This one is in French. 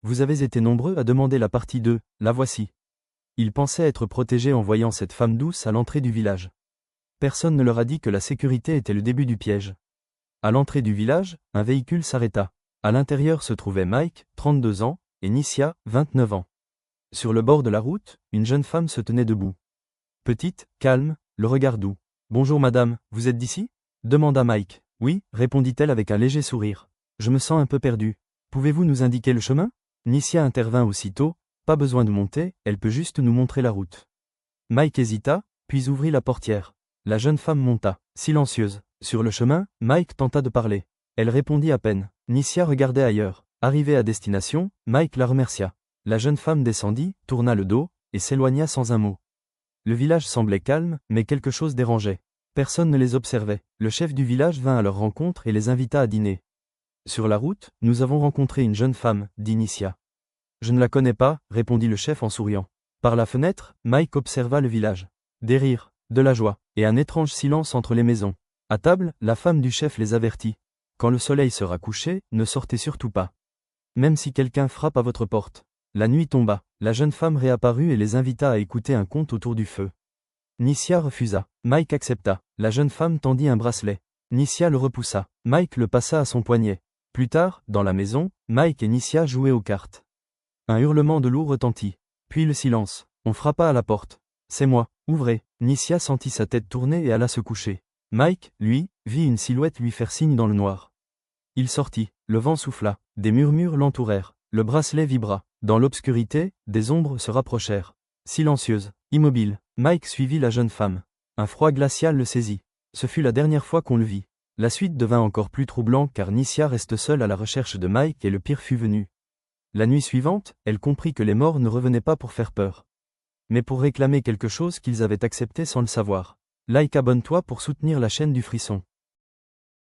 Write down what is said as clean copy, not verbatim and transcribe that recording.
Vous avez été nombreux à demander la partie 2, la voici. Ils pensaient être protégés en voyant cette femme douce à l'entrée du village. Personne ne leur a dit que la sécurité était le début du piège. À l'entrée du village, un véhicule s'arrêta. À l'intérieur se trouvaient Mike, 32 ans, et Nissia, 29 ans. Sur le bord de la route, une jeune femme se tenait debout. Petite, calme, le regard doux. « Bonjour madame, vous êtes d'ici » demanda Mike. « Oui » répondit-elle avec un léger sourire. « Je me sens un peu perdu. Pouvez-vous nous indiquer le chemin » Nissia intervint aussitôt. « Pas besoin de monter, elle peut juste nous montrer la route. » Mike hésita, puis ouvrit la portière. La jeune femme monta, silencieuse. Sur le chemin, Mike tenta de parler. Elle répondit à peine. Nissia regardait ailleurs. Arrivée à destination, Mike la remercia. La jeune femme descendit, tourna le dos, et s'éloigna sans un mot. Le village semblait calme, mais quelque chose dérangeait. Personne ne les observait. Le chef du village vint à leur rencontre et les invita à dîner. Sur la route, nous avons rencontré une jeune femme, dit Nissia. Je ne la connais pas, répondit le chef en souriant. Par la fenêtre, Mike observa le village. Des rires, de la joie, et un étrange silence entre les maisons. À table, la femme du chef les avertit. Quand le soleil sera couché, ne sortez surtout pas. Même si quelqu'un frappe à votre porte. La nuit tomba, la jeune femme réapparut et les invita à écouter un conte autour du feu. Nissia refusa. Mike accepta. La jeune femme tendit un bracelet. Nissia le repoussa. Mike le passa à son poignet. Plus tard, dans la maison, Mike et Nissia jouaient aux cartes. Un hurlement de loup retentit. Puis le silence. On frappa à la porte. C'est moi, ouvrez. Nissia sentit sa tête tourner et alla se coucher. Mike, lui, vit une silhouette lui faire signe dans le noir. Il sortit. Le vent souffla. Des murmures l'entourèrent. Le bracelet vibra. Dans l'obscurité, des ombres se rapprochèrent. Silencieuses, immobiles, Mike suivit la jeune femme. Un froid glacial le saisit. Ce fut la dernière fois qu'on le vit. La suite devint encore plus troublant car Nissia reste seule à la recherche de Mike et le pire fut venu. La nuit suivante, elle comprit que les morts ne revenaient pas pour faire peur, mais pour réclamer quelque chose qu'ils avaient accepté sans le savoir. Like, abonne-toi pour soutenir la chaîne du Frisson.